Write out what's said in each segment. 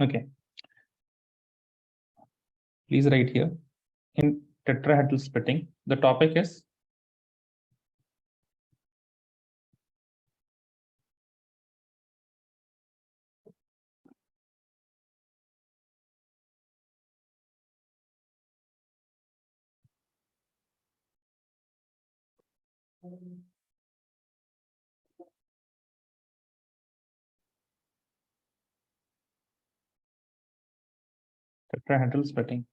Okay. Please write here. In tetrahedral splitting, the topic is tetrahedral splitting.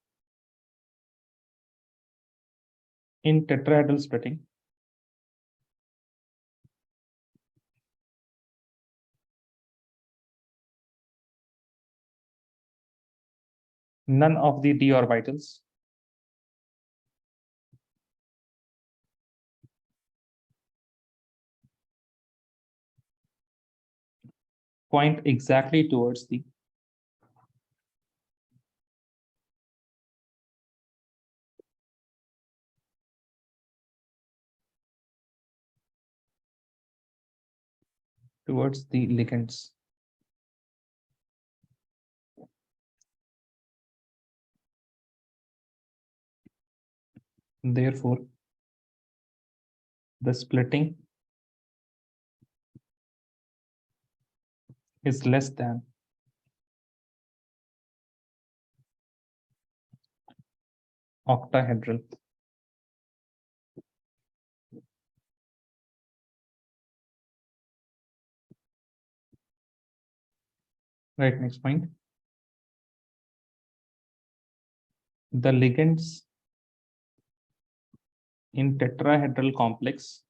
In tetrahedral splitting, none of the d orbitals point exactly towards the ligands. Therefore, the splitting is less than octahedral. Right, next point. The ligands in tetrahedral complex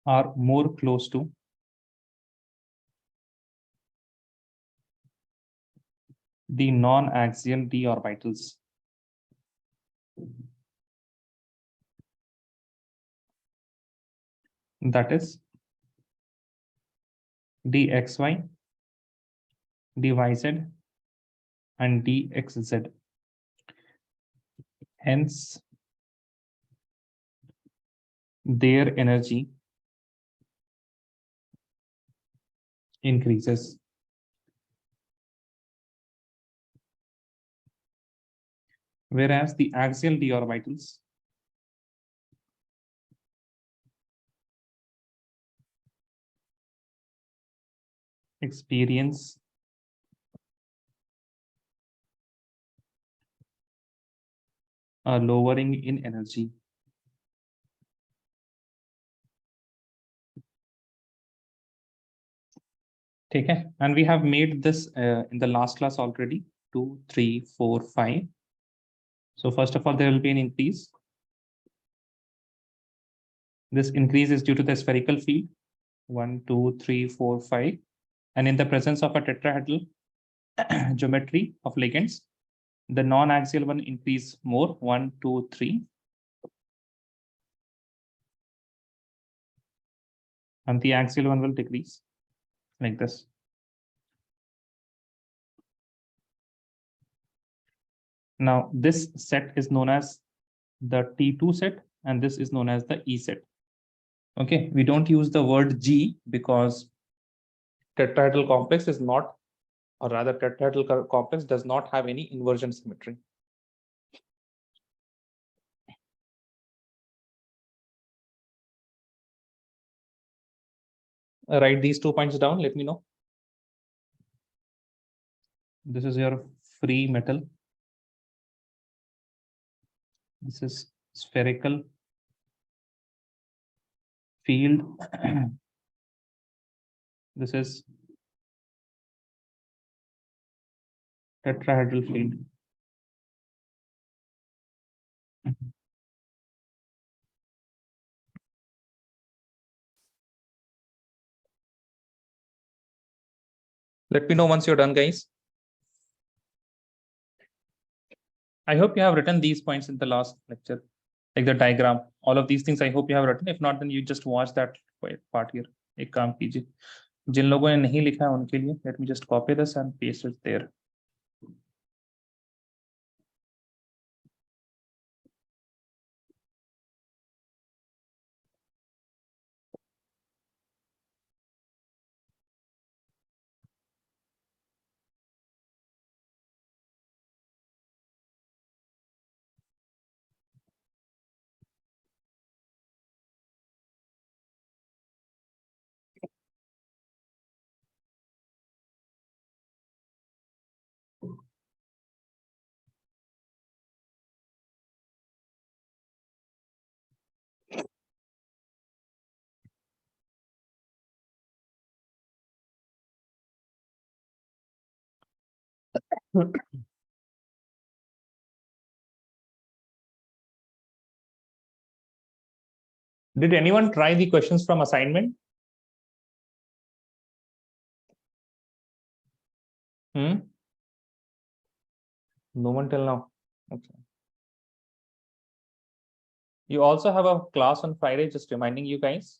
are more close to the non-axial d orbitals. That is dxy, dyz, and dxz. Hence, their energy increases. Whereas the axial d orbitals experience a lowering in energy. Okay, and we have made this in the last class already. 2, 3, 4, 5. So first of all, there will be an increase. This increase is due to the spherical field. 1, 2, 3, 4, 5. And in the presence of a tetrahedral geometry of ligands, the non-axial one increase more. 1, 2, 3. And the axial one will decrease like this. Now, this set is known as the T2 set, and this is known as the E set. Okay, we don't use the word G because tetrahedral complex is not, or rather tetrahedral complex does not have any inversion symmetry. Write these 2 points down, let me know. This is your free metal. This is spherical field. This is tetrahedral field. Let me know once you're done, guys. I hope you have written these points in the last lecture, like the diagram. All of these things I hope you have written. If not, then you just watch that part here. एक काम कीजिए, जिन लोगों ने नहीं लिखा है उनके लिए let me just copy this and paste it there. Did anyone try the questions from assignment? No one till now. Okay. You also have a class on Friday, just reminding you guys.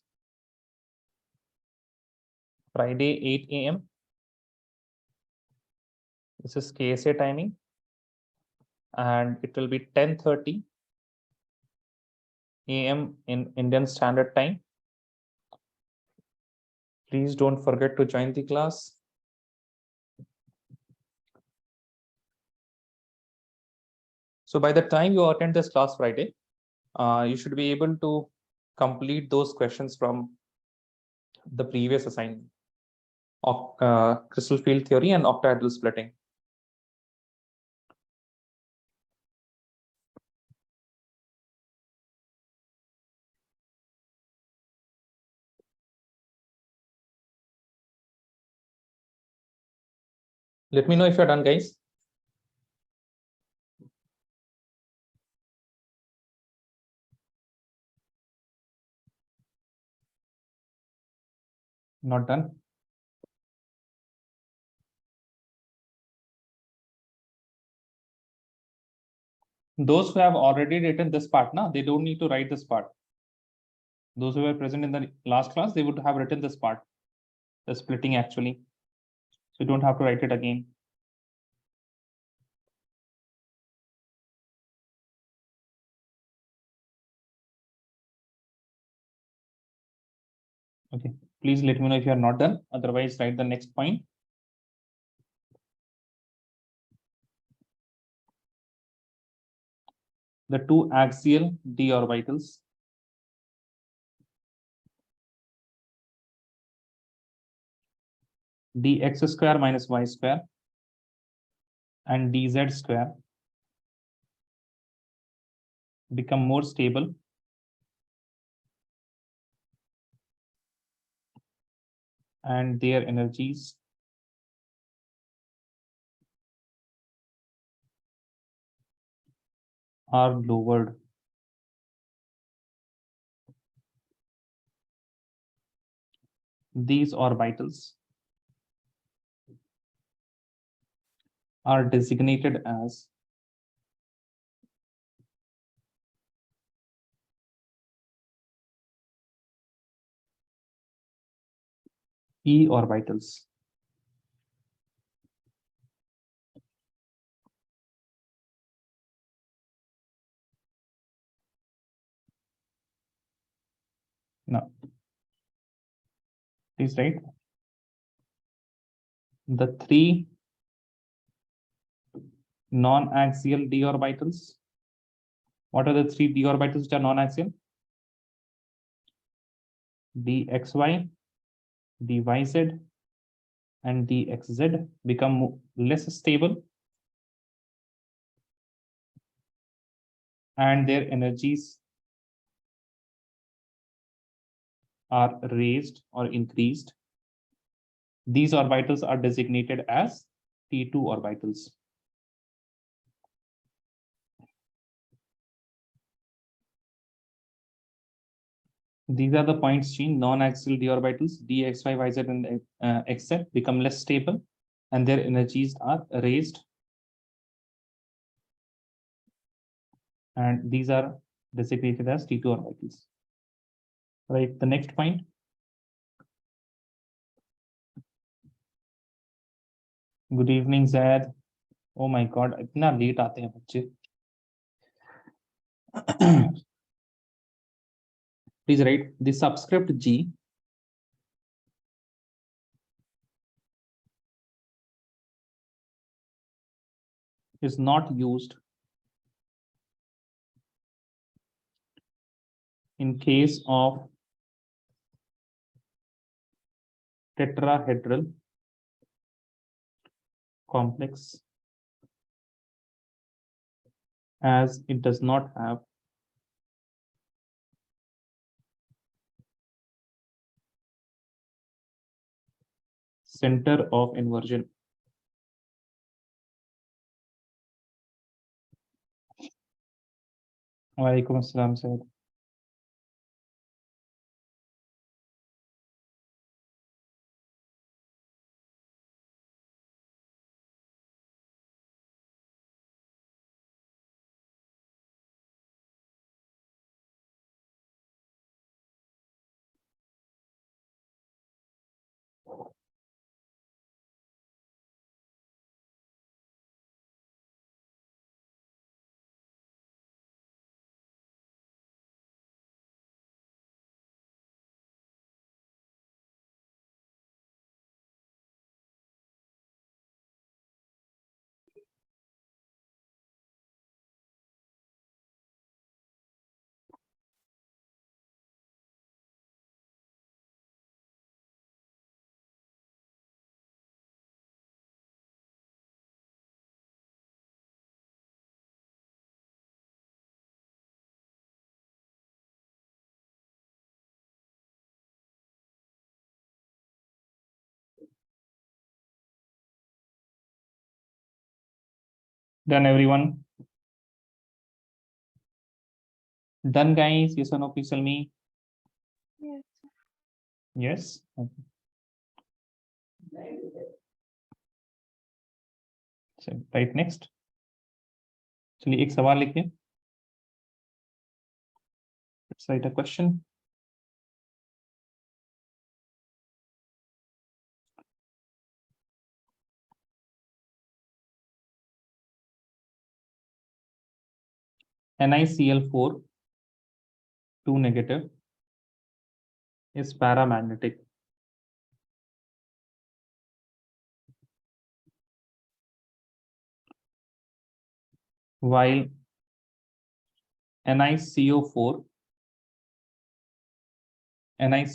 Friday, 8 a.m. This is KSA timing. And it will be 10:30 a.m. in Indian Standard Time. Please don't forget to join the class. So by the time you attend this class Friday, you should be able to complete those questions from the previous assignment of crystal field theory and octahedral splitting. Let me know if you're done, guys. Not done. Those who have already written this part, now they don't need to write this part. Those who were present in the last class, they would have written this part, the splitting actually. So you don't have to write it again. Okay, please let me know if you are not done. Otherwise, write the next point. The two axial d orbitals dx square minus y square and dz square become more stable and their energies are lowered. These orbitals are designated as E orbitals. Now, please write the three non-axial d orbitals. What are the three d orbitals which are non-axial? dxy, dyz, and dxz become less stable and their energies are raised or increased. These orbitals are designated as T2 orbitals. These are the points seen. Non-axial d orbitals, dxy, yz, and xz become less stable and their energies are raised. And these are designated as T2 orbitals. Right, the next point. Good evening, Zaid. Oh my God, इतना late आते हैं बच्चे. Please write the subscript G is not used in case of tetrahedral complex as it does not have center of inversion. Walaikum assalam, sir. Done, everyone? Done, guys? Yes or no? Please tell me. Yes. Yes. Okay. So, right, next. चलिए एक सवाल लिखिए. Let's write a question. NiCl4 2 negative is paramagnetic. While NiCO4, I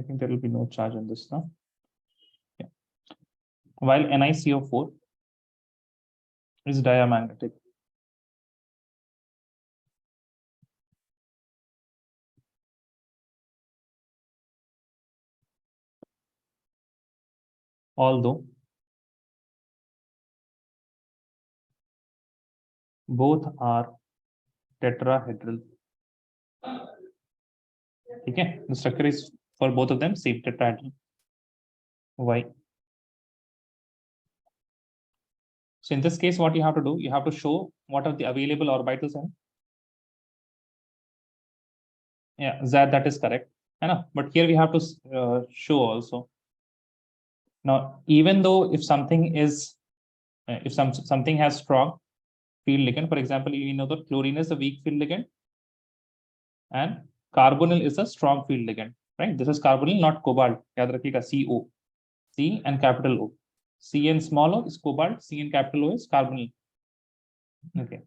think there will be no charge on this now. Yeah. While NiCO4 is diamagnetic. Although both are tetrahedral. Okay, the structure is for both of them same tetrahedral. Why? So in this case, what you have to do, you have to show what are the available orbitals and yeah, that is correct. I know, but here we have to show also. Now, even though if something is if something has strong field ligand, for example, you know that chlorine is a weak field ligand and carbonyl is a strong field ligand, right? This is carbonyl, not cobalt. याद रखिएगा CO, C and capital O. C and small o is cobalt, C and capital O is carbonyl. Okay.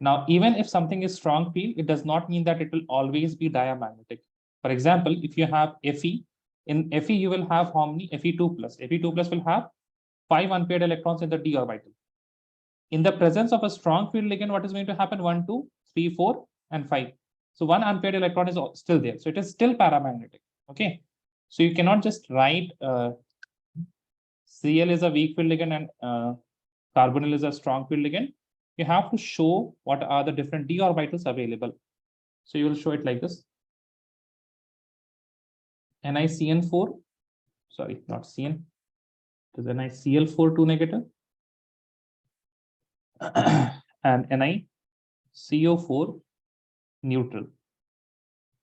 Now, even if something is strong field, it does not mean that it will always be diamagnetic. For example, if you have Fe, in Fe you will have how many? Fe2 plus. Fe2 plus will have 5 unpaired electrons in the d orbital. In the presence of a strong field ligand, what is going to happen? 1, 2, 3, 4, and 5. So one unpaired electron is still there. So it is still paramagnetic. Okay. So you cannot just write Cl is a weak field ligand and carbonyl is a strong field ligand. You have to show what are the different d orbitals available. So you will show it like this. NiCN4, sorry, not Cn, it is NiCl4 2 negative and NiCO4 neutral.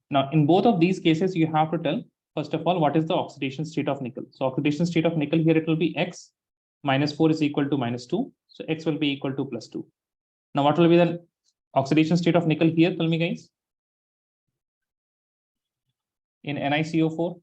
Now, in both of these cases, you have to tell First of all, what is the oxidation state of nickel? So oxidation state of nickel here, it will be X minus 4 is equal to minus 2. So X will be equal to plus 2. Now what will be the oxidation state of nickel here? Tell me guys. In NiCO4.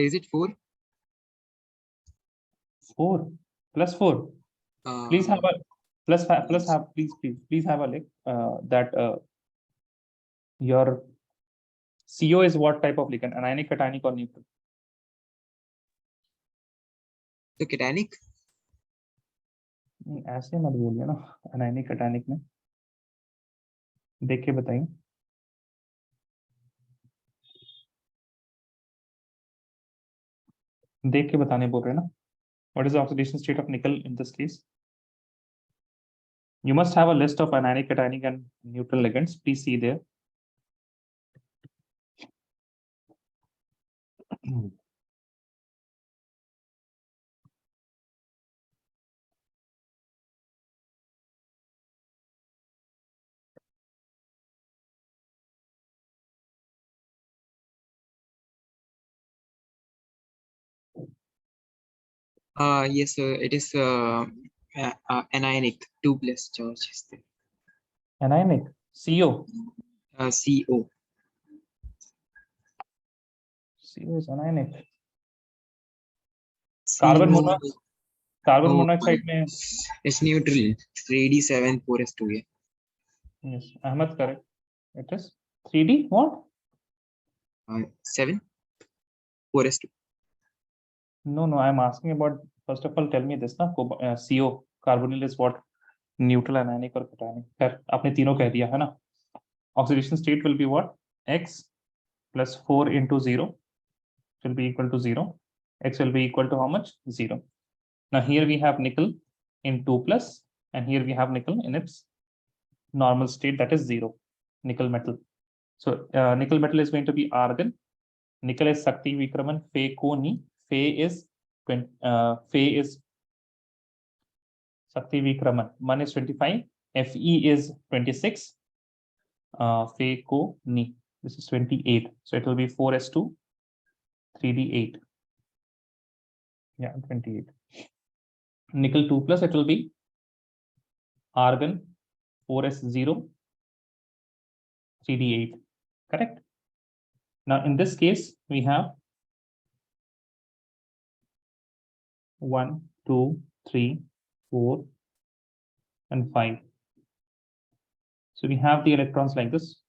Is it 4? 4 plus 4. Please have a plus have please have a look that your CO is what type of ligand? Anionic, cationic or neutral? तो cationic. ऐसे मत बोलिए ना, anionic cationic में देख के बताइए। देख के बताने बोल रहे हैं ना। What is the oxidation state of nickel in this case? You must have a list of anionic, cationic and neutral ligands. Please see there. Yes, it is anionic 2 plus charge is there. Anionic, CO. CO. CO is anionic. CO. Carbon monoxide में it's neutral 3D7 4s2 है. Yes, Ahmed correct. It is 3D what? 7 4s2. No, I'm asking about, first of all, tell me this ना, CO, carbonyl is what? Neutral, anionic or cationic. खैर आपने तीनों कह दिया है ना. Oxidation state will be what? X plus 4 into 0 will be equal to 0. X will be equal to how much? 0. Now here we have nickel in 2 plus, and here we have nickel in its normal state, that is 0. Nickel metal. So nickel metal is going to be argon. Nickel is Sakti Vikraman, Fe ko ni. Fe is Sakti Vikraman. 1 is 25. Fe is 26. Fe ko ni. This is 28. So it will be 4s2, 3d8. Yeah, 28. Nickel 2 plus, it will be argon 4s0, 3d8. Correct? Now in this case, we have 1, 2, 3, 4, and 5. So we have the electrons like this: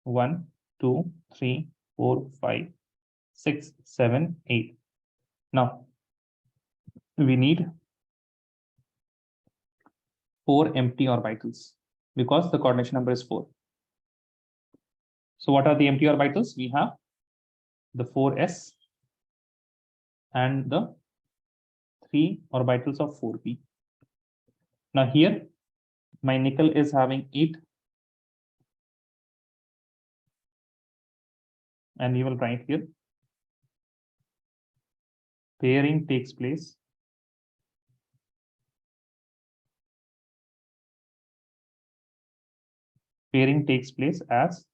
1, 2, 3, 4, 5, 6, 7, 8. Now we need 4 empty orbitals because the coordination number is 4. So what are the empty orbitals? We have the 4s and the 3 orbitals of 4p. Now here my nickel is having 8, and we will write here pairing takes place as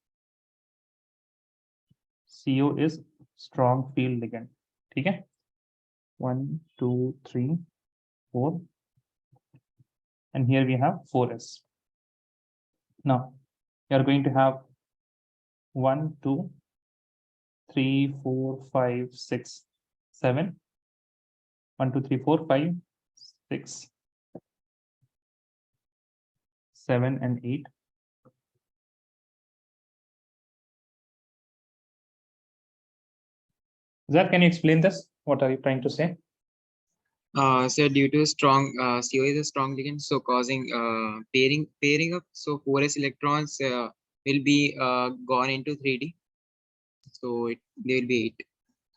CO is strong field ligand. ठीक है? 1, 2, 3, 4, and here we have 4s. Now you are going to have 1, 2, 3, 4, 5, 6, 7. 1, 2, 3, 4, 5, 6, 7, and 8. Zach, can you explain this? What are you trying to say? So due to strong CO is a strong ligand, so causing pairing up. So 4s electrons will be gone into 3D. So there will be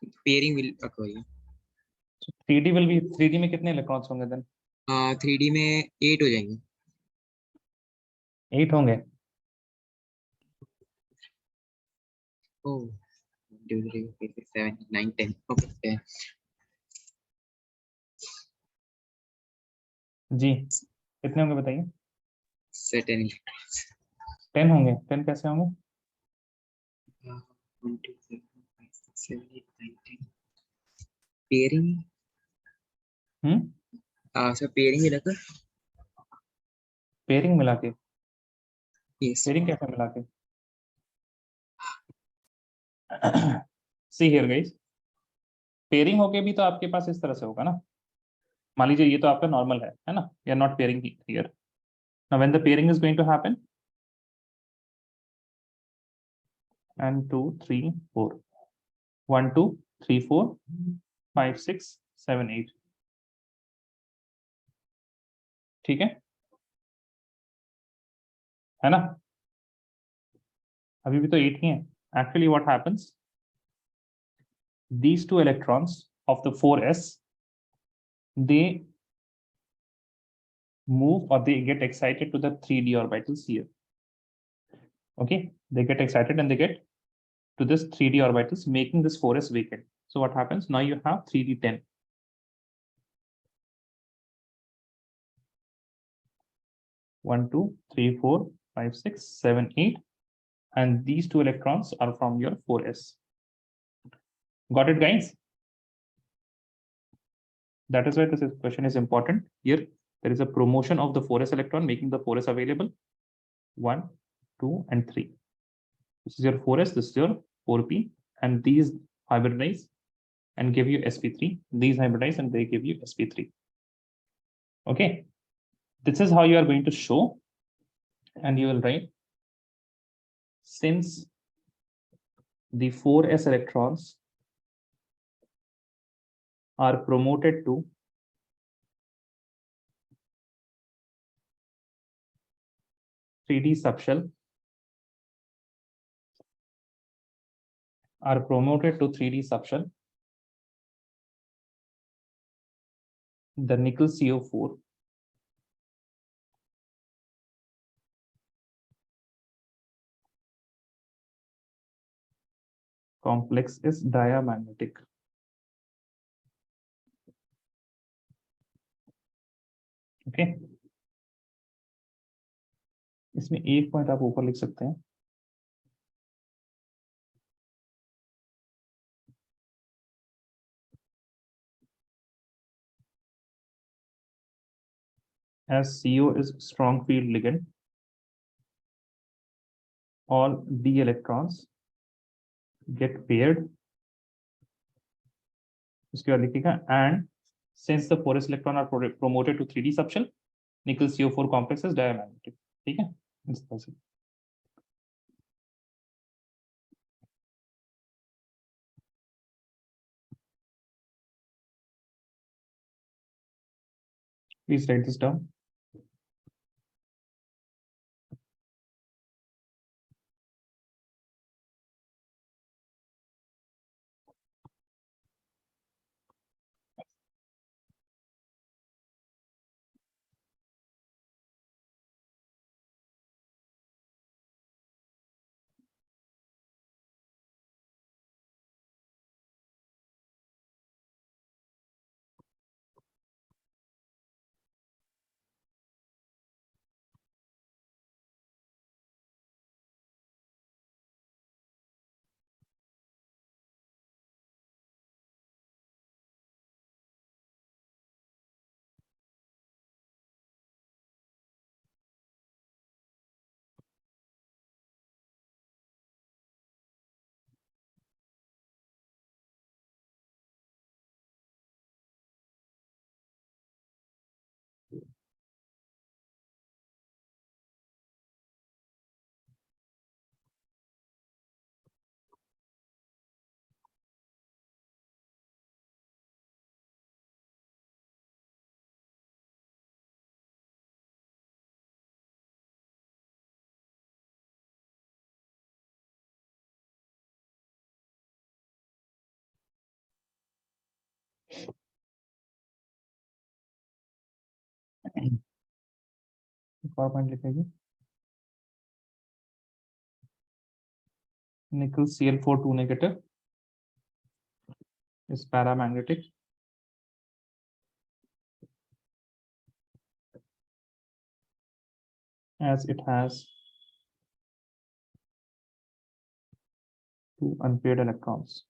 8. Pairing will occur. So 3D will be 3D में कितने electrons होंगे then? 3D में 8 हो जाएंगे. 8 होंगे. Oh. 2, 3, 4, 5, 6, 7, 9, 10. Okay, 10. जी कितने होंगे बताइए? Certain electrons. 10 होंगे। 10 कैसे होंगे? 1, 2, 3, 4, 5, 6, 7, 8, 9, 10. Pairing. So pairing में रखा? पेयरिंग मिला के? Yes. पेयरिंग कैसे मिला के? सी हियर गाइस, पेयरिंग होके भी तो आपके पास इस तरह से होगा ना। मान लीजिए ये तो आपका नॉर्मल है ना, you are not pairing here. Now when the pairing is going to happen, and 2 3 4 1 2 3 4 5 6 7 8, ठीक है ना? अभी भी तो 8 ही है। Actually what happens, these two electrons of the 4s, they move or they get excited to the 3d orbitals here. Okay, they get excited and they get to this 3d orbitals, making this 4s vacant. So what happens now, you have 3d10. One, two, three, four, five, six, seven, eight, and these two electrons are from your 4s. Got it, guys? That is why this question is important. Here, there is a promotion of the 4s electron, making the 4s available. 1, 2, and 3. This is your 4s, this is your 4p, and these hybridize and give you sp3. These hybridize and they give you sp3. Okay, this is how you are going to show, and you will write, since the 4s electrons are promoted to 3d subshell, are promoted to 3d subshell, the nickel CO4 complex is diamagnetic. Okay, इसमें एक point आप ऊपर लिख सकते हैं, as CO is strong field ligand, all d electrons get paired. उसके बाद लिखिएगा, and since the 4s electron are promoted to 3d subshell, nickel CO4 complex is diamagnetic. ठीक है, इस तरह से। Please write this down. और point लिखेगी, nickel Cl4 2 negative is paramagnetic. As it has 2 unpaired electrons.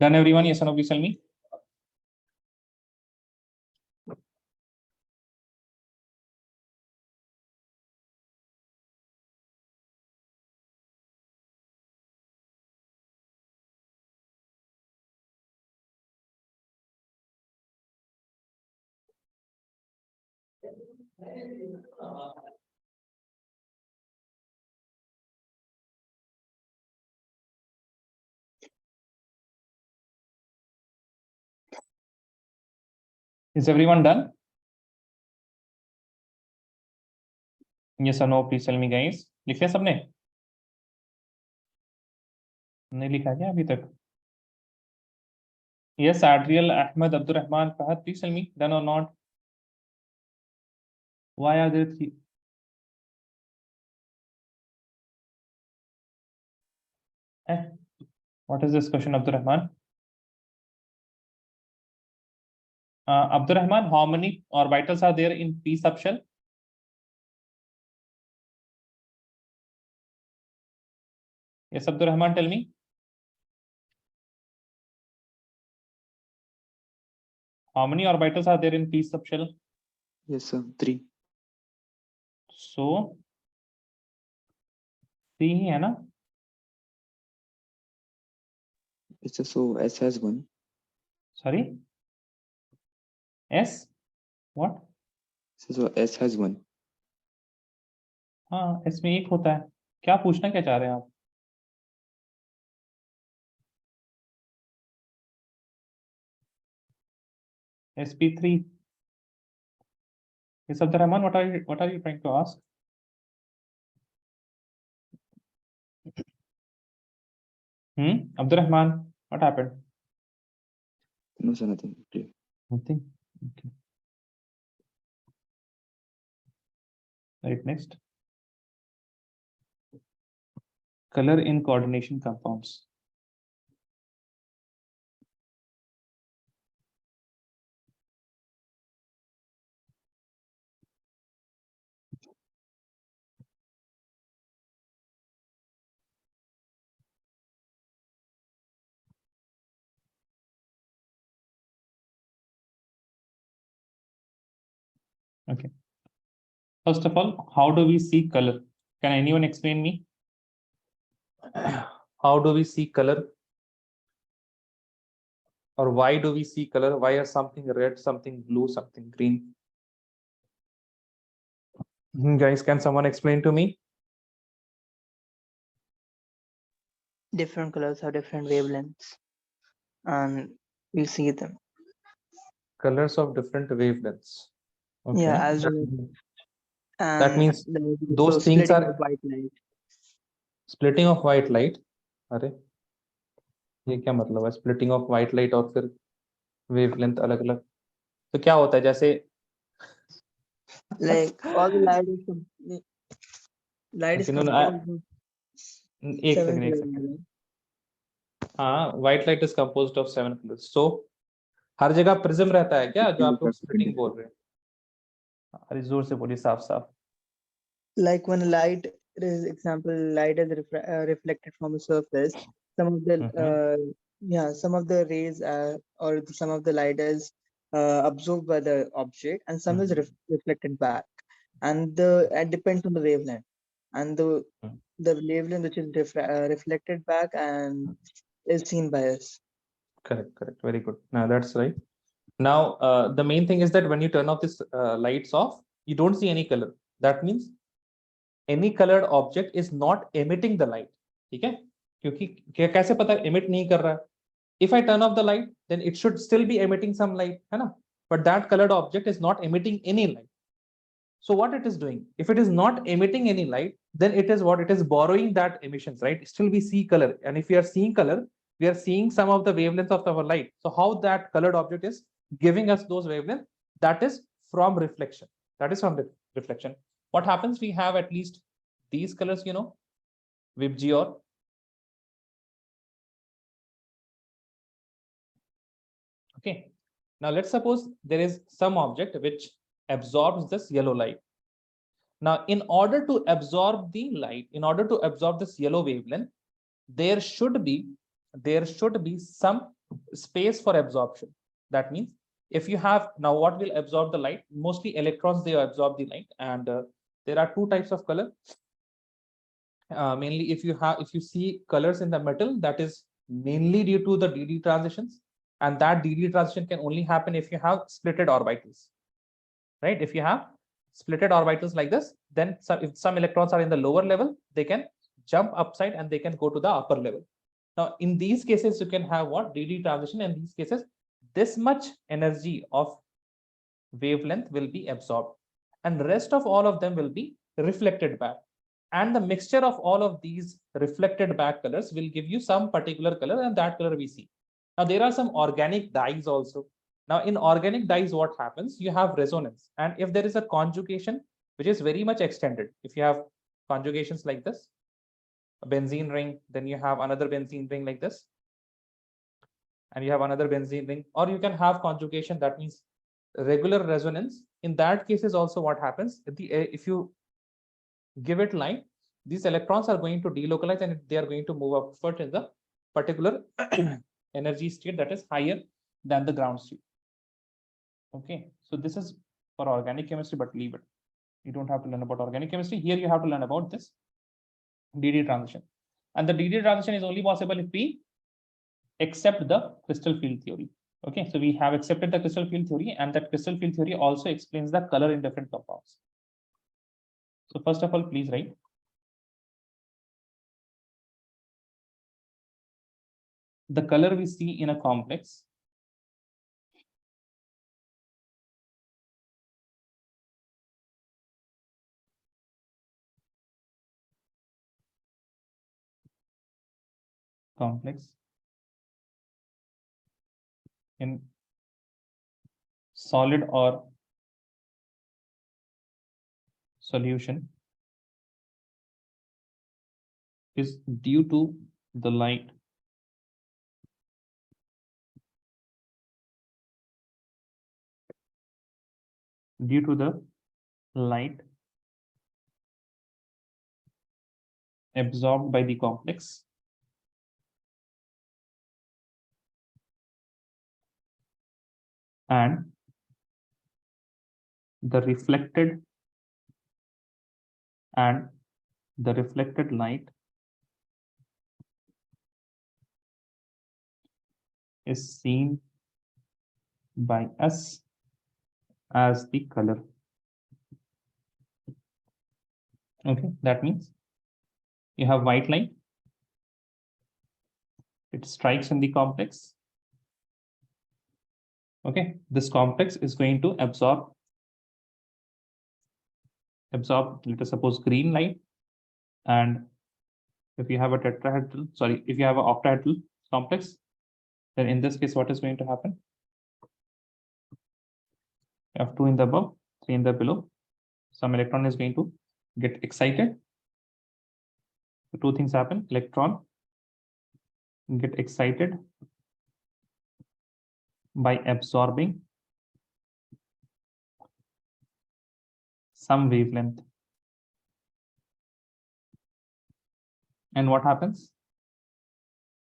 Done everyone? Yes or no? Please tell me. Is everyone done? Yes or no? Please tell me, guys. लिख लिया सबने? नहीं लिखा क्या अभी तक? Yes, Adriel, Ahmed, Abdurrahman, Fahad, please tell me, done or not? Why are there 3? What is this question, Abdurrahman? Abdurrahman, how many orbitals are there in p subshell? Yes, Abdurrahman, tell me. How many orbitals are there in p subshell? Yes, sir. 3. So 3 ही है ना? Yes, sir. So S has 1. Sorry? S? What? So S has 1. हाँ, S में एक होता है. क्या पूछना क्या चाह रहे हैं आप? sp3. Yes, Abdurrahman, what are you trying to ask? Abdurrahman, what happened? No, sir, nothing. Okay. Nothing. Okay. Right, next. Color in coordination compounds. Okay. First of all, how do we see color? Can anyone explain me? How do we see color? Or why do we see color? Why is something red, something blue, something green? Guys, can someone explain to me? Different colors have different wavelengths, and we see them. Colors of different wavelengths. Okay. Yeah, as that, well. that And means there is those also things splitting are of white light. splitting of white light. अरे ये क्या मतलब है? Splitting of white light और फिर wavelength अलग अलग. तो क्या होता है, जैसे Like all the light is Okay, no, composed of एक 7 सेकंड एक colors. सेकंड हाँ, white light is composed of 7 colours. So हर जगह प्रिज्म रहता है क्या, जो आप लोग स्प्लिटिंग बोल रहे हैं? अरे जोर से बोलिए, साफ साफ। Like when light is example, light is reflected from a surface, some of the some of the rays or some of the light is absorbed by the object and some is reflected back, and it depends on the wavelength, and the wavelength which is reflected back and is seen by us. Correct, very good. Now that's right. Now the main thing is that when you turn off this lights off, you don't see any color. That means any colored object is not emitting the light. ठीक है, क्योंकि कैसे पता emit नहीं कर रहा है? If I turn off the light, then it should still be emitting some light, है ना? But that colored object is not emitting any light. So what it is doing, if it is not emitting any light, then it is what it is borrowing that emissions, right? Still we see color, and if we are seeing color, we are seeing some of the wavelengths of our light. So how that colored object is giving us those wavelengths, that is from reflection. That is from reflection. What happens, we have at least these colors, you know, VIBGY or okay. Now let's suppose there is some object which absorbs this yellow light. Now, in order to absorb the light, in order to absorb this yellow wavelength, there should be some space for absorption. That means if you have, now what will absorb the light? Mostly electrons, they absorb the light, and there are two types of color. Mainly if you see colors in the metal, that is mainly due to the DD transitions, and that DD transition can only happen if you have splitted orbitals, right? If you have splitted orbitals like this, then if some electrons are in the lower level, they can jump upside and they can go to the upper level. Now in these cases you can have what, DD transition. In these cases, this much energy of wavelength will be absorbed, and rest of all of them will be reflected back, and the mixture of all of these reflected back colors will give you some particular color, and that color we see. Now there are some organic dyes also. Now in organic dyes, what happens, you have resonance, and if there is a conjugation which is very much extended, if you have conjugations like this, a benzene ring, then you have another benzene ring like this, and you have another benzene ring, or you can have conjugation, that means regular resonance. In that cases also, what happens, if you give it light, these electrons are going to delocalize and they are going to move upward in the particular energy state that is higher than the ground state. Okay, so this is for organic chemistry, but leave it. You don't have to learn about organic chemistry. Here you have to learn about this DD transition. And the DD transition is only possible if we accept the crystal field theory. Okay, so we have accepted the crystal field theory, and that crystal field theory also explains the color in different compounds. So first of all, please write the color we see in a complex in solid or solution is due to the light absorbed by the complex and the reflected light is seen by us as the color. Okay, that means you have white light, it strikes in the complex. Okay, this complex is going to absorb, let us suppose green light, and if you have a tetrahedral, if you have an octahedral complex, then in this case, what is going to happen? You have 2 in the above, 3 in the below. Some electron is going to get excited. So 2 things happen. Electron get excited by absorbing some wavelength. And what happens?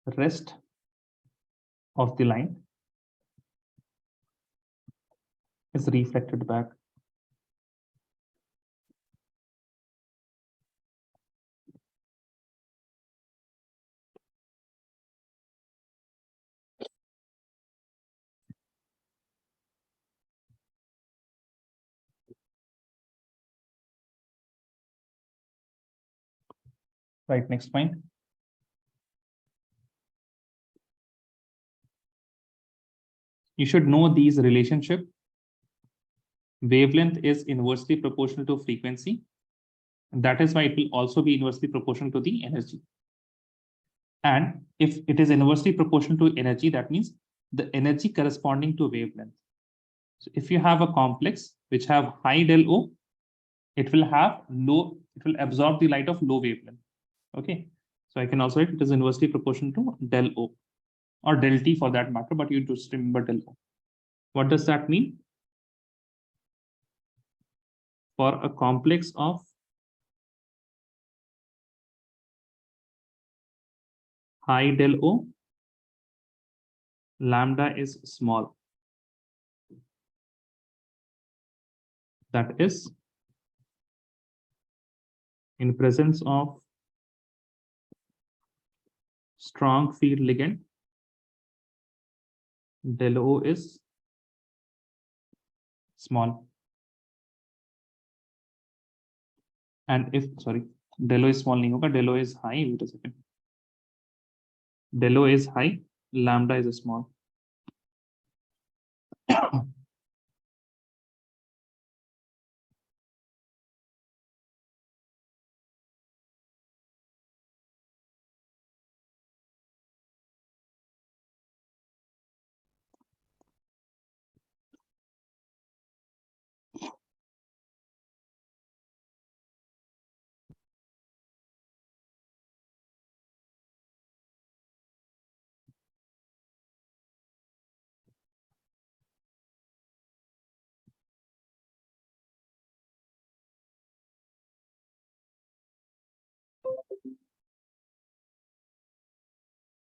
The rest of the line is reflected back. Right, next point. You should know these relationship. Wavelength is inversely proportional to frequency. That is why it will also be inversely proportional to the energy. And if it is inversely proportional to energy, that means the energy corresponding to wavelength. So if you have a complex which have high del O, it will absorb the light of low wavelength. Okay. So I can also write it is inversely proportional to del O or del T for that matter, but you just remember del O. What does that mean? For a complex of high del O, lambda is small. That is in presence of strong field ligand, del O is small. And if, sorry, del O is small, nahi hoga, del O is high, wait a second. Del O is high, lambda is small.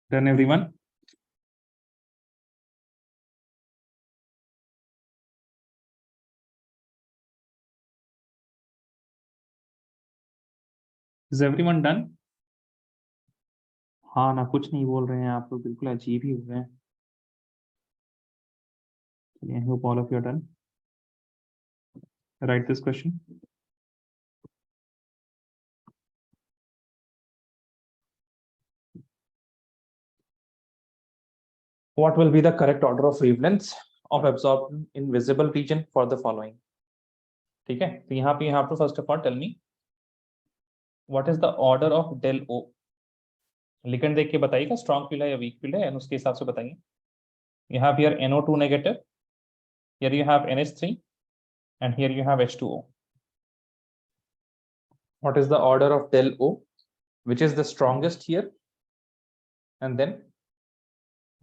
Done, everyone? Is everyone done? हाँ ना, कुछ नहीं बोल रहे हैं आप लोग, बिल्कुल अजीब ही हो रहे हैं. I hope all of you are done. Write this question. What will be the correct order of wavelengths of absorption in visible region for the following? ठीक है, तो यहाँ पे you have to first of all tell me what is the order of del O. Ligand देख के बताइएगा strong field है या वीक फील्ड है, उसके हिसाब से बताइए. You have here NO2 negative, here you have NH3, and here you have H2O. What is the order of del O, which is the strongest here, and then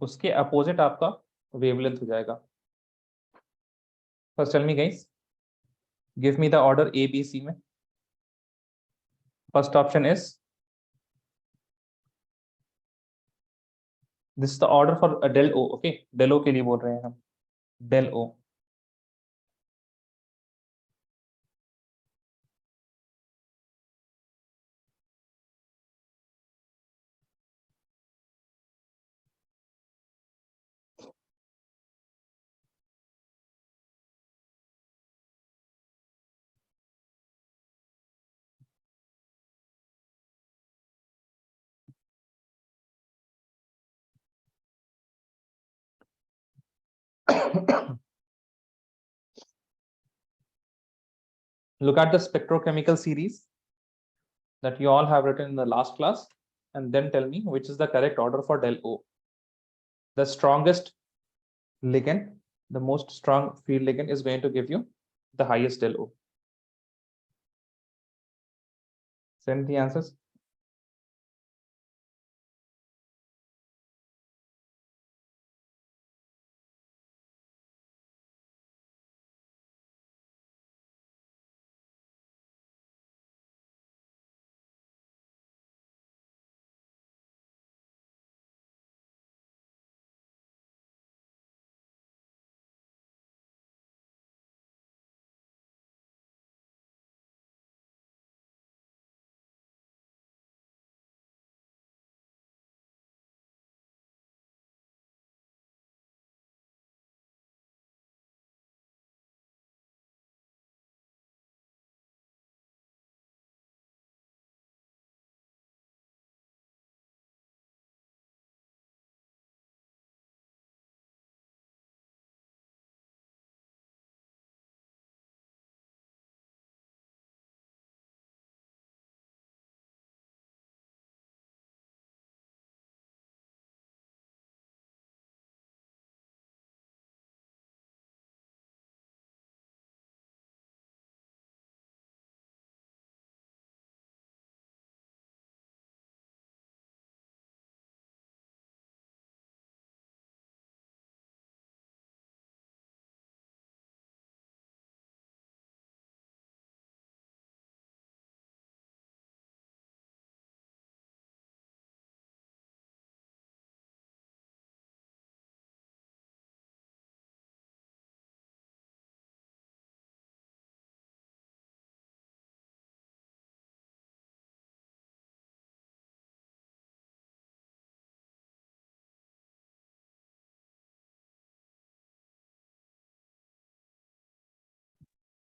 उसके opposite आपका wavelength हो जाएगा. First tell me guys, give me the order A, B, C में. First option is, this is the order for del O. Okay, del O के लिए बोल रहे हैं हम, del O. Look at the spectrochemical series that you all have written in the last class, and then tell me which is the correct order for del O. The strongest ligand the most strong field ligand is going to give you the highest del O. Send the answers.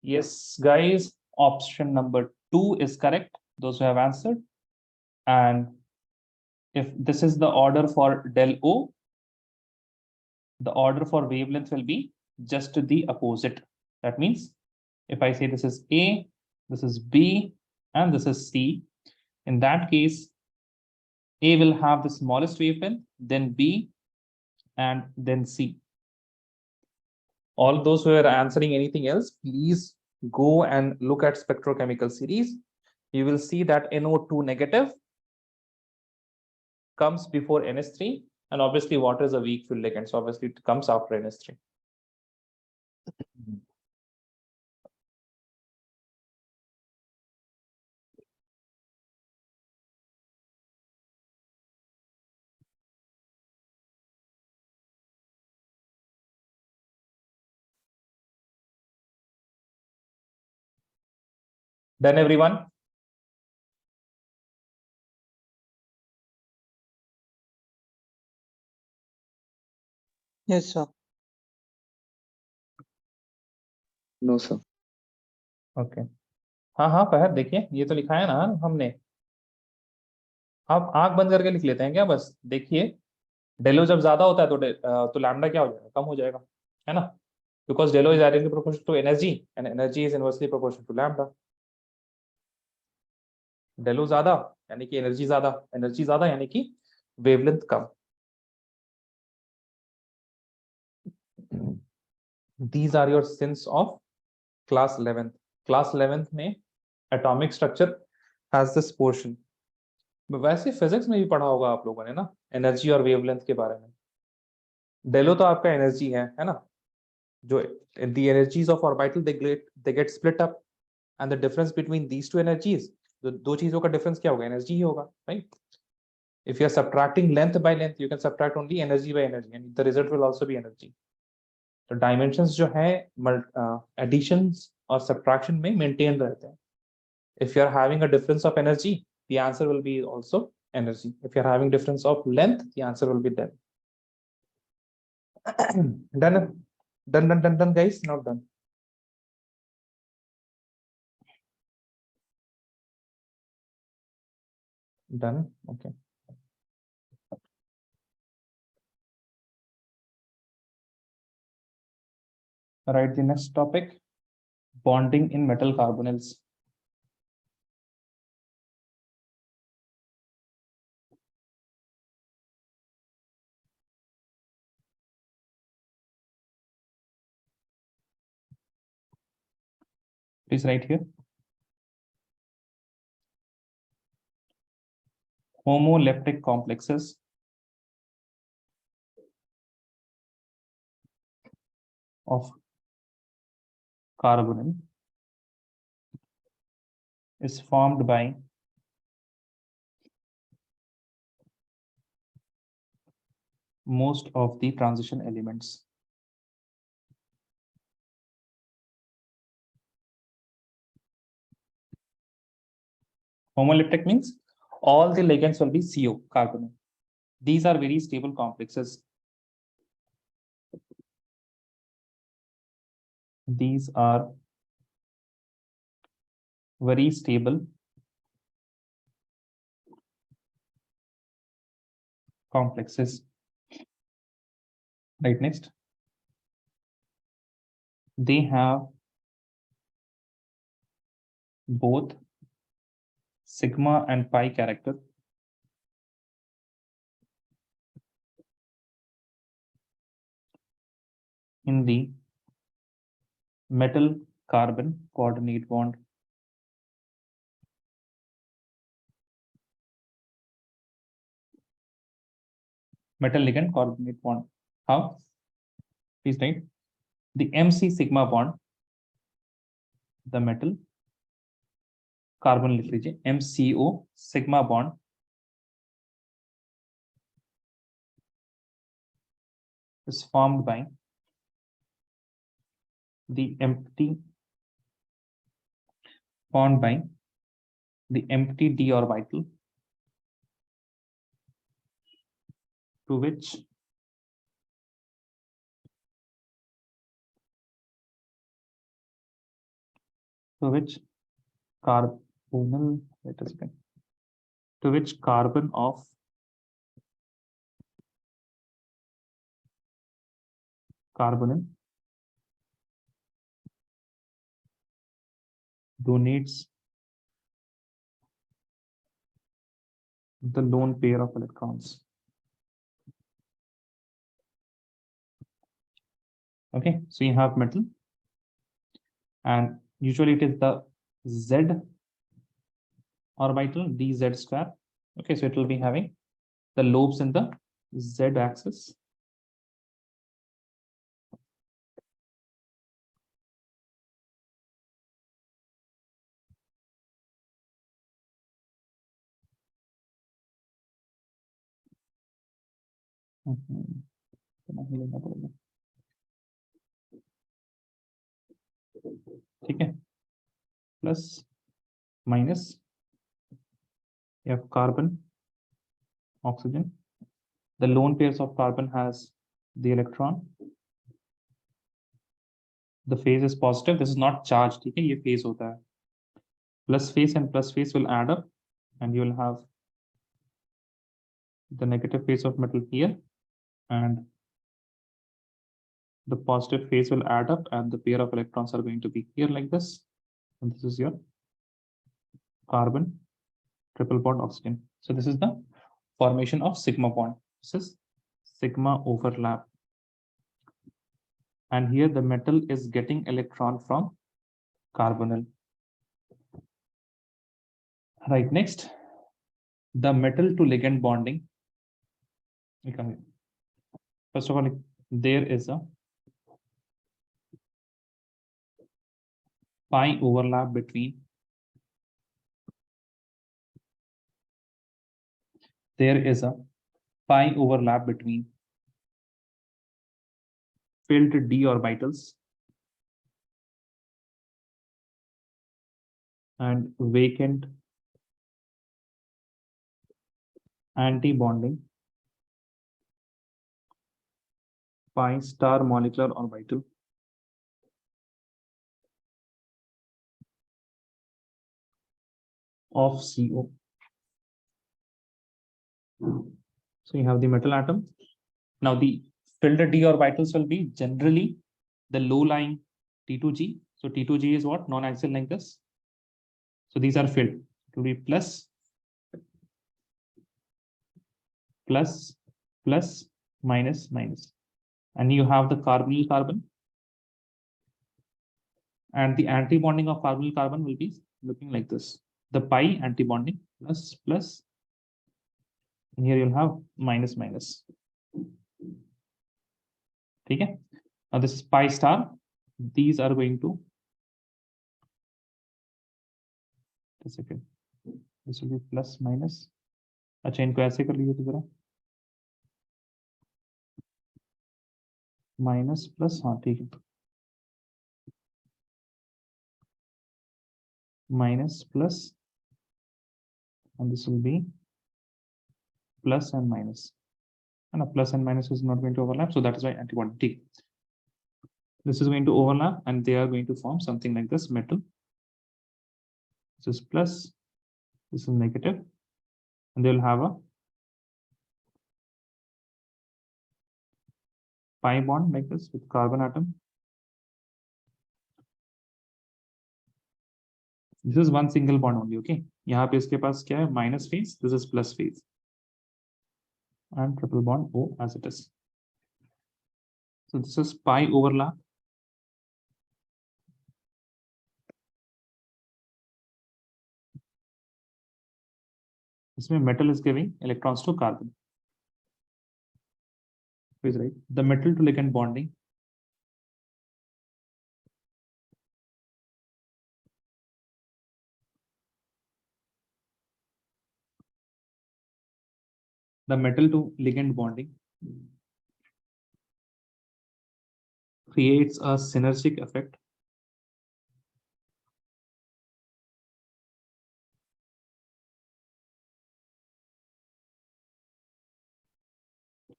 Yes, guys, option number 2 is correct. Those who have answered. And if this is the order for del O, the order for wavelength will be just the opposite. That means if I say this is A, this is B, and this is C, in that case, A will have the smallest wavelength, then B, and then C. All those who are answering anything else, please go and look at spectrochemical series. You will see that NO2 negative comes before NS3, and obviously water is a weak field ligand, so obviously it comes after NS3. Done, everyone? Yes, sir. No, sir. Okay हाँ हाँ फहद देखिए ये तो लिखा है ना हमने आप आंख बंद करके लिख लेते हैं क्या बस देखिए डेलो जब ज्यादा होता है तो लैम्डा क्या हो जाएगा कम हो जाएगा है ना बिकॉज डेलो is directly proportional to energy and energy is inversely proportional to lambda डेलो ज्यादा यानी कि एनर्जी ज्यादा यानी कि वेवलेंथ कम these are your sins of class 11th class 11th में atomic structure has this portion वैसे फिजिक्स में भी पढ़ा होगा आप लोगों ने ना एनर्जी और वेवलेंथ के बारे में डेलो तो आपका एनर्जी है ना जो the energies of orbital they get split up and the difference between these two energies दो चीजों का डिफरेंस क्या होगा एनर्जी ही होगा right if you are subtracting length by length you can subtract only energy by energy and the result will also be energy तो dimensions जो है editions और सब्ट्रैक्शन में मेंटेन रहते हैं if you are having a difference of energy the answer will be also energy if you are having difference of length the answer will be done done guys not done done okay all right the next topic bonding in metal carbonyls Please write here. Homoleptic complexes of carbonyl is formed by most of the transition elements. Homoleptic means all the ligands will be CO, carbonyl. These are very stable complexes. These are very stable complexes. Right, next. They have both sigma and pi character. In the metal carbon coordinate bond. Metal ligand coordinate bond. How? Please write. The MC sigma bond, the metal carbon लिख लीजिए, MCO sigma bond is formed by the empty d orbital to which carbonyl, wait a second, to which carbon of carbonyl donates the lone pair of electrons. Okay, so you have metal, and usually it is the Z orbital, dz square. Okay, so it will be having the lobes in the Z axis. ठीक है, plus minus you have carbon, oxygen. The lone pairs of carbon has the electron. The phase is positive. This is not charged. ठीक है, ये phase होता है. Plus phase and plus phase will add up, and you will have the negative phase of metal here, and the positive phase will add up, and the pair of electrons are going to be here like this. And this is your carbon triple bond oxygen. So this is the formation of sigma bond. This is sigma overlap. And here the metal is getting electron from carbonyl. Right, next, the metal to ligand bonding. First of all, there is a pi overlap between filled d orbitals and vacant anti-bonding pi star molecular orbital of CO. So you have the metal atom. Now the filled d orbitals will be generally the low lying T2G. So T2G is what? Non-axial like this. So these are filled. It will be plus, plus, plus, minus, minus. And you have the carbonyl carbon. And the anti-bonding of carbonyl carbon will be looking like this. The pi anti-bonding plus plus, and here you'll have minus minus. Okay. Now this is pi star. These are going to, just a second, this will be plus minus. अच्छा इनको ऐसे कर लीजिए तो जरा minus plus, हाँ ठीक है, minus plus, and this will be plus and minus. And a plus and minus is not going to overlap, so that is why antibody T. This is going to overlap, and they are going to form something like this metal. This is plus, this is negative, and they'll have a pi bond like this with carbon atom. This is one single bond only, okay? यहाँ पे इसके पास क्या है? Minus phase. This is plus phase. And triple bond O as it is. So this is pi overlap. इसमें metal is giving electrons to carbon. Is right. The metal to ligand bonding. The metal to ligand bonding creates a synergistic effect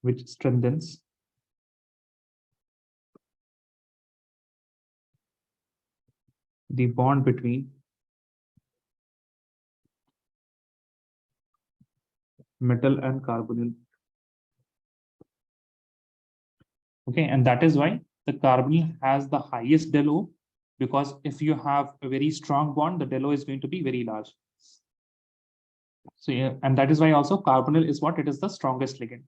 which strengthens the bond between metal and carbonyl. Okay, and that is why the carbonyl has the highest del O, because if you have a very strong bond, the del O is going to be very large. So yeah, and that is why also carbonyl is what? It is the strongest ligand.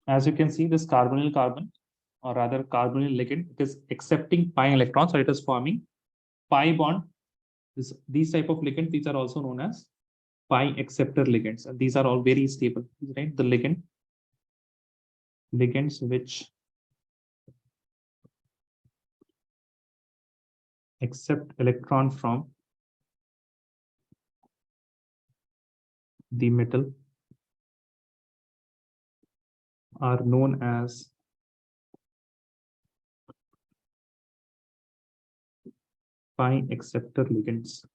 As you can see, this carbonyl carbon, or rather carbonyl ligand, it is accepting pi electrons, so it is forming pi bond. These type of ligands, these are also known as pi acceptor ligands, and these are all very stable, right? The ligands which accept electron from the metal are known as pi acceptor ligands.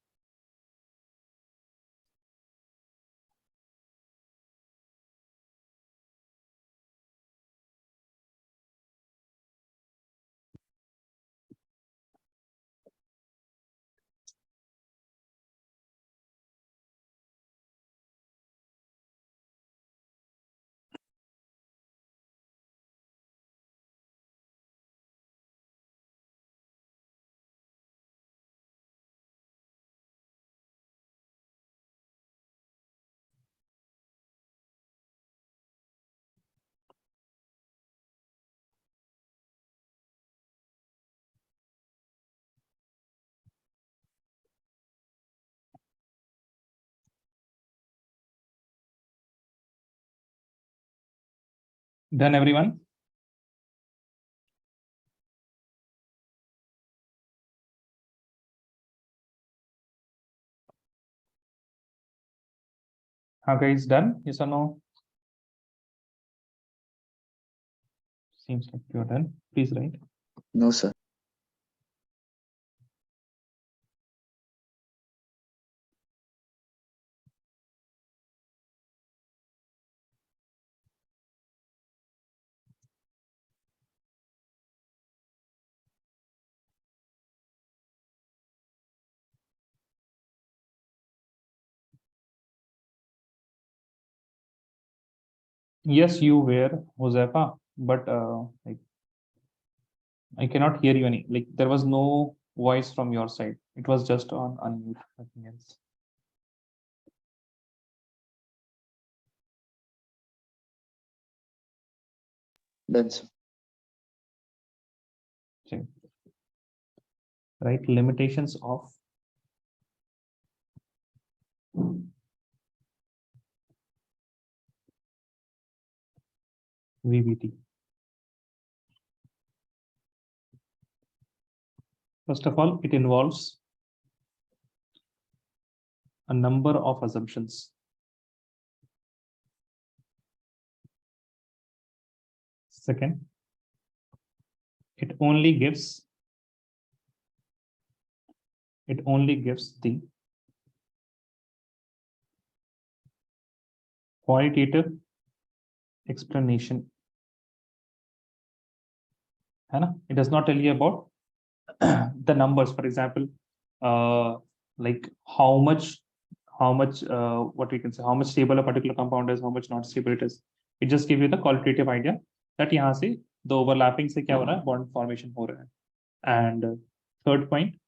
Done, everyone? Are guys done? Yes or no? Seems like you're done. Please write. No, sir. Yes, you were, Josefa, but like I cannot hear you any. Like there was no voice from your side. It was just on unmute. Nothing else. Done, sir. right? Limitations of VBT. First of all, it involves a number of assumptions. Second, it only gives the qualitative explanation. It does not tell you about the numbers. For example, like how much what we can say, how much stable a particular compound is, how much not stable it is. It just gives you the qualitative idea that यहाँ से the overlapping से क्या हो रहा है, bond formation हो रहा है. And third point,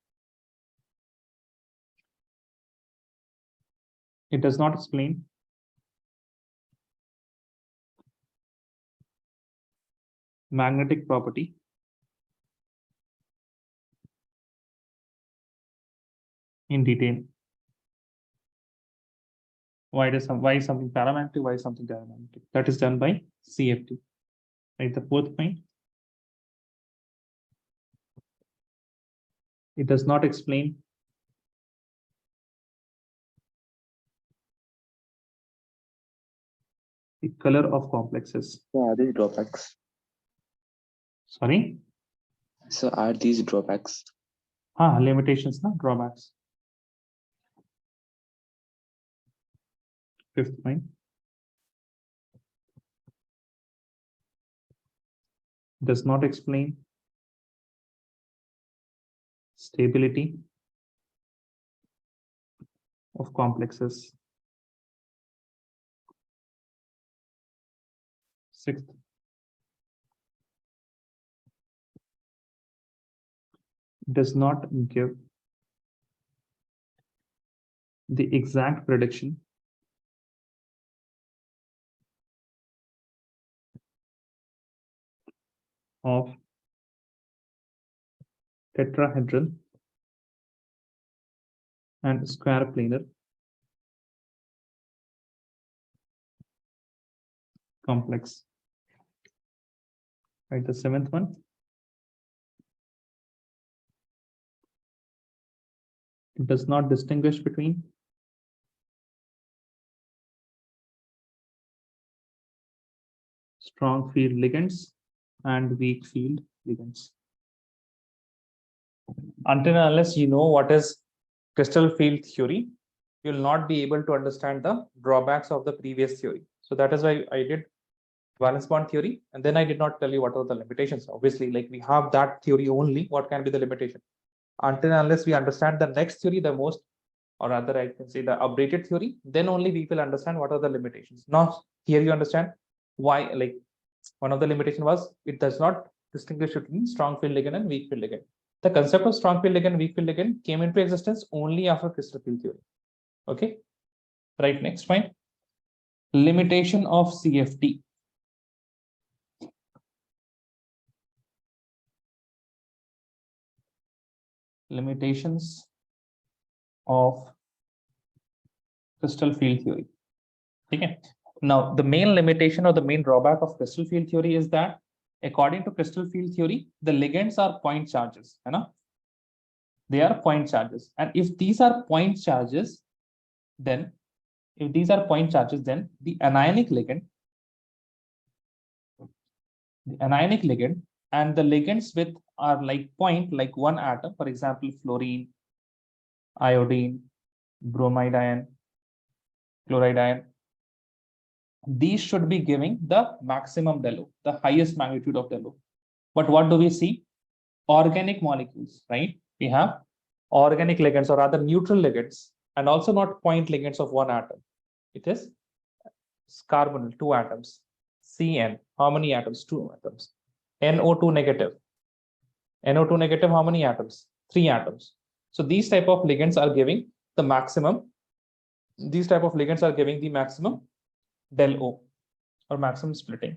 it does not explain magnetic property in detail. Why is something paramagnetic? Why is something diamagnetic? That is done by CFT. Right. The fourth point, it does not explain the color of complexes. So are these drawbacks? Sorry. So are these drawbacks? Limitations, no drawbacks. Fifth point, does not explain stability of complexes. Sixth, does not give the exact prediction of tetrahedral and square planar complex. Right, the seventh one, it does not distinguish between strong field ligands and weak field ligands. Until and unless you know what is crystal field theory, you'll not be able to understand the drawbacks of the previous theory. So that is why I did valence bond theory, and then I did not tell you what are the limitations. Obviously, like we have that theory only, what can be the limitation? Until and unless we understand the next theory, the most, or rather I can say the updated theory, then only we will understand what are the limitations. Now here you understand why, like one of the limitation was it does not distinguish between strong field ligand and weak field ligand. The concept of strong field ligand, weak field ligand came into existence only after crystal field theory. Okay, right, next point, limitation of CFT. Limitations of crystal field theory. Okay. Now, the main limitation or the main drawback of crystal field theory is that according to crystal field theory, the ligands are point charges. They are point charges. And if these are point charges, then the anionic ligand and the ligands with are like point, like one atom, for example, fluorine, iodine, bromide ion, chloride ion. These should be giving the maximum del O, the highest magnitude of del O. But what do we see? Organic molecules, right? We have organic ligands or rather neutral ligands, and also not point ligands of one atom. It is carbonyl, 2 atoms. CN, how many atoms? 2 atoms. NO2 negative. NO2 negative, how many atoms? 3 atoms. So these type of ligands are giving the maximum. These type of ligands are giving the maximum del O or maximum splitting.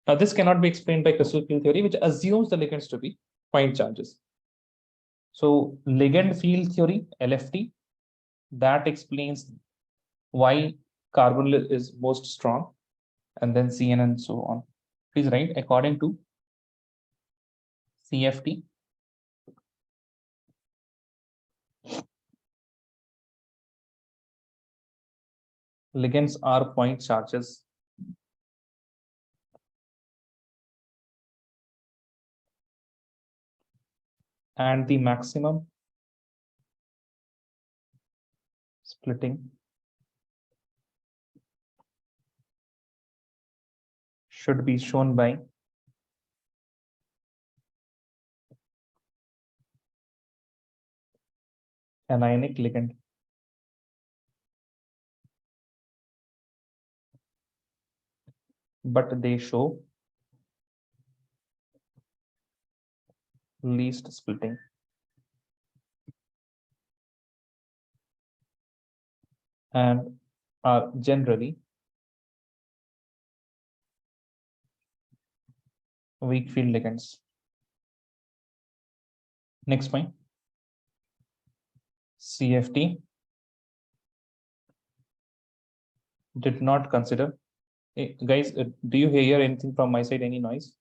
Now this cannot be explained by crystal field theory, which assumes the ligands to be point charges. So ligand field theory, LFT, that explains why carbonyl is most strong, and then CN and so on. Please write according to CFT. Ligands are point charges. And the maximum splitting should be shown by anionic ligand. But they show least splitting. And are generally weak field ligands. Next point, CFT did not consider. Hey, guys, do you hear anything from my side? Any noise?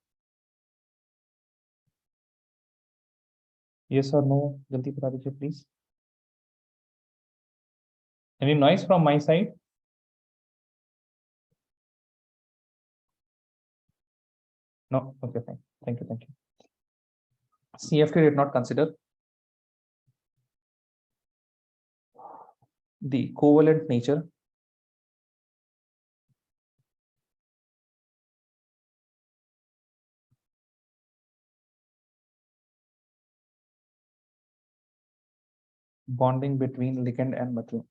Yes or no? Jaldi bata dijiye, please. Any noise from my side? No. Okay, fine. Thank you. Thank you. CFT did not consider the covalent nature bonding between ligand and metal.